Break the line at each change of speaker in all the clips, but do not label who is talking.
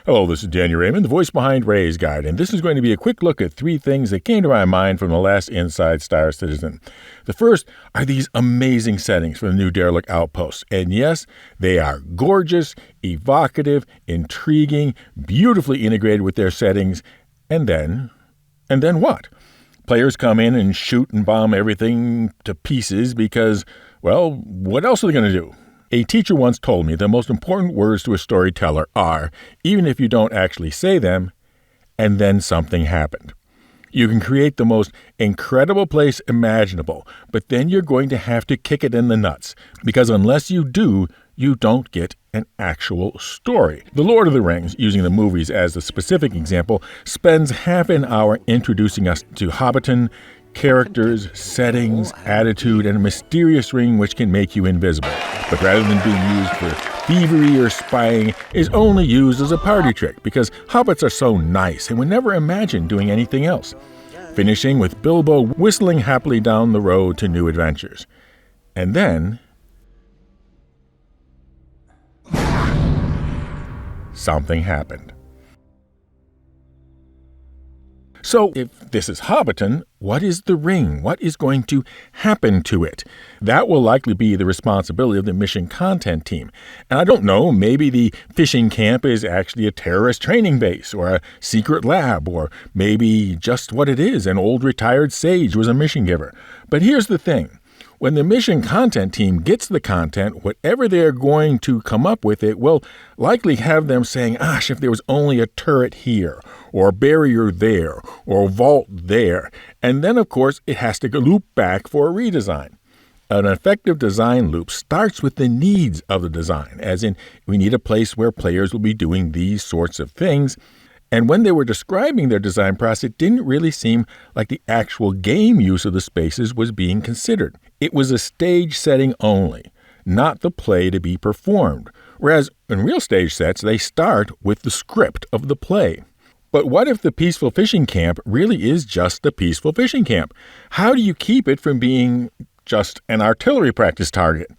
Hello, this is Daniel Raymond, the voice behind Ray's Guide, and this is going to be a quick look at 3 things that came to my mind from the last Inside Star Citizen. The first are these amazing settings for the new derelict outposts, and yes, they are gorgeous, evocative, intriguing, beautifully integrated with their settings, and then what? Players come in and shoot and bomb everything to pieces because, well, what else are they going to do? A teacher once told me the most important words to a storyteller are, even if you don't actually say them, and then something happened. You can create the most incredible place imaginable, but then you're going to have to kick it in the nuts, because unless you do, you don't get an actual story. The Lord of the Rings, using the movies as the specific example, spends half an hour introducing us to Hobbiton, characters, settings, attitude, and a mysterious ring which can make you invisible. But rather than being used for thievery or spying, is only used as a party trick because hobbits are so nice and would never imagine doing anything else. Finishing with Bilbo whistling happily down the road to new adventures. And then something happened. So, if this is Hobbiton, what is the ring? What is going to happen to it? That will likely be the responsibility of the mission content team. And I don't know, maybe the fishing camp is actually a terrorist training base or a secret lab, or maybe just what it is, an old retired sage was a mission giver. But here's the thing. When the mission content team gets the content, whatever they're going to come up with, it will likely have them saying, gosh, if there was only a turret here, or a barrier there, or a vault there. And then, of course, it has to loop back for a redesign. An effective design loop starts with the needs of the design, as in, we need a place where players will be doing these sorts of things. And when they were describing their design process, it didn't really seem like the actual game use of the spaces was being considered. It was a stage setting only, not the play to be performed. Whereas in real stage sets, they start with the script of the play. But what if the peaceful fishing camp really is just a peaceful fishing camp? How do you keep it from being just an artillery practice target?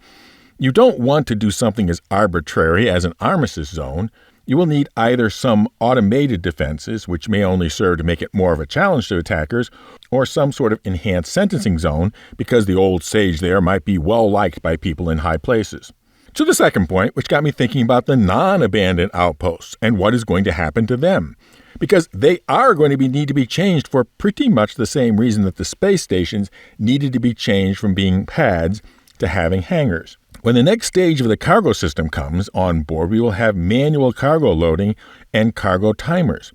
You don't want to do something as arbitrary as an armistice zone. You will need either some automated defenses, which may only serve to make it more of a challenge to attackers, or some sort of enhanced sentencing zone, because the old sage there might be well liked by people in high places. To the second point, which got me thinking about the non-abandoned outposts and what is going to happen to them. Because they are going to need to be changed for pretty much the same reason that the space stations needed to be changed from being pads to having hangars. When the next stage of the cargo system comes on board, we will have manual cargo loading and cargo timers.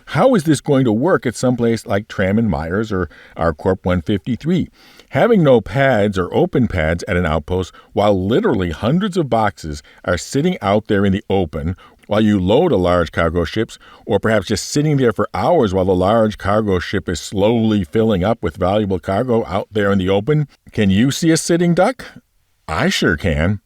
How is this going to work at some place like Tram and Myers or our Corp 153? Having no pads or open pads at an outpost while literally hundreds of boxes are sitting out there in the open while you load a large cargo ship, or perhaps just sitting there for hours while the large cargo ship is slowly filling up with valuable cargo out there in the open. Can you see a sitting duck? I sure can.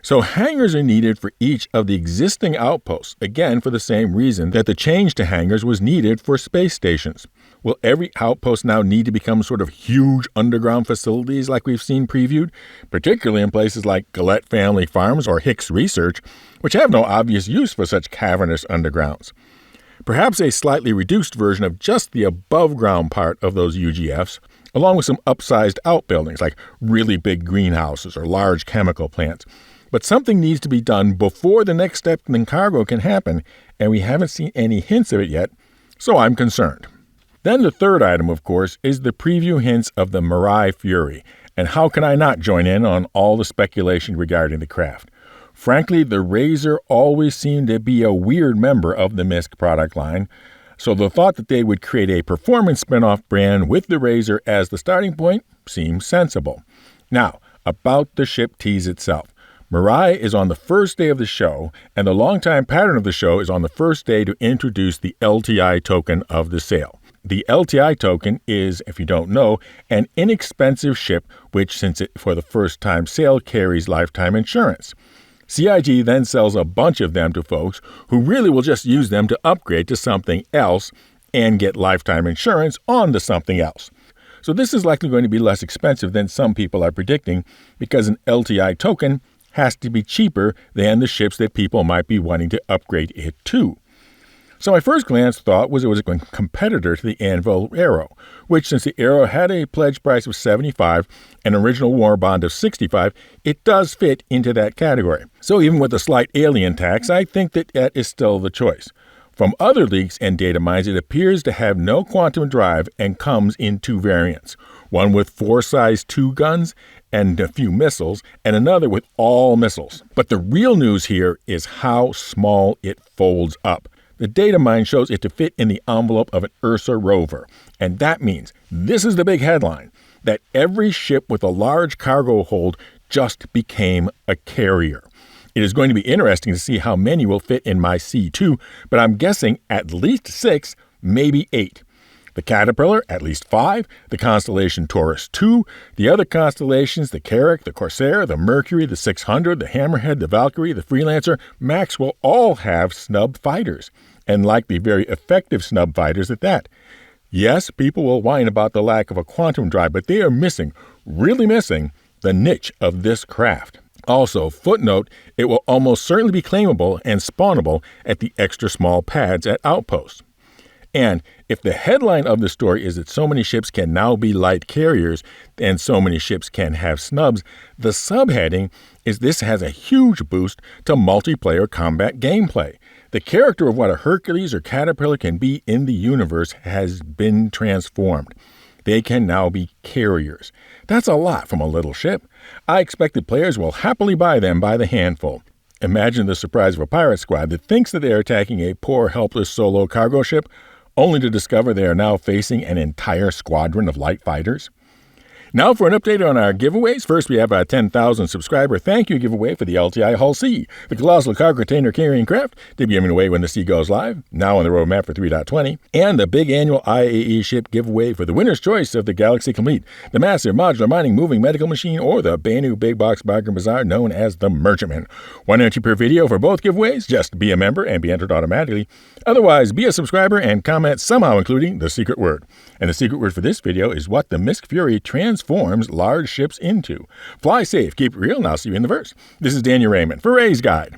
So hangars are needed for each of the existing outposts, again for the same reason that the change to hangars was needed for space stations. Will every outpost now need to become sort of huge underground facilities like we've seen previewed, particularly in places like Gillette Family Farms or Hicks Research, which have no obvious use for such cavernous undergrounds? Perhaps a slightly reduced version of just the above-ground part of those UGFs, along with some upsized outbuildings like really big greenhouses or large chemical plants. But something needs to be done before the next step in cargo can happen, and we haven't seen any hints of it yet, so I'm concerned. Then the third item, of course, is the preview hints of the Mirai Fury, and how can I not join in on all the speculation regarding the craft? Frankly, the Razor always seemed to be a weird member of the MISC product line, so the thought that they would create a performance spin-off brand with the Razor as the starting point seems sensible. Now, about the ship tease itself. Mirai is on the first day of the show, and the longtime pattern of the show is on the first day to introduce the LTI token of the sale. The LTI token is, if you don't know, an inexpensive ship which, since it for the first time sale, carries lifetime insurance. CIG then sells a bunch of them to folks who really will just use them to upgrade to something else and get lifetime insurance on to something else. So this is likely going to be less expensive than some people are predicting, because an LTI token has to be cheaper than the ships that people might be wanting to upgrade it to. So my first glance thought was it was a competitor to the Anvil Arrow, which since the Arrow had a pledge price of $75 and an original war bond of $65, it does fit into that category. So even with a slight alien tax, I think that is still the choice. From other leaks and data mines, it appears to have no quantum drive and comes in two variants, one with 4 size 2 guns and a few missiles, and another with all missiles. But the real news here is how small it folds up. The data mine shows it to fit in the envelope of an Ursa rover, and that means, this is the big headline, that every ship with a large cargo hold just became a carrier. It is going to be interesting to see how many will fit in my C2, but I'm guessing at least 6, maybe 8. The Caterpillar, at least 5, the constellation Taurus 2, the other constellations, the Carrack, the Corsair, the Mercury, the 600, the Hammerhead, the Valkyrie, the Freelancer, Max will all have snub fighters, and likely very effective snub fighters at that. Yes, people will whine about the lack of a quantum drive, but they are missing, really missing, the niche of this craft. Also, footnote, it will almost certainly be claimable and spawnable at the extra small pads at Outposts. And if the headline of the story is that so many ships can now be light carriers and so many ships can have snubs, the subheading is this has a huge boost to multiplayer combat gameplay. The character of what a Hercules or Caterpillar can be in the universe has been transformed. They can now be carriers. That's a lot from a little ship. I expect that players will happily buy them by the handful. Imagine the surprise of a pirate squad that thinks that they are attacking a poor, helpless solo cargo ship, only to discover they are now facing an entire squadron of light fighters. Now for an update on our giveaways. First, we have a 10,000 subscriber thank you giveaway for the LTI Hull C, the colossal cargo container carrying craft, to be given away when the sea goes live, now on the roadmap for 3.20, and the big annual IAE ship giveaway for the winner's choice of the Galaxy Complete, the massive modular mining moving medical machine, or the brand new big box bargain bazaar known as the Merchantman. 1 entry per video for both giveaways. Just be a member and be entered automatically. Otherwise, be a subscriber and comment somehow including the secret word. And the secret word for this video is what the Mirai Fury transforms large ships into. Fly safe, keep it real, and I'll see you in the verse. This is Daniel Raymond for Ray's Guide.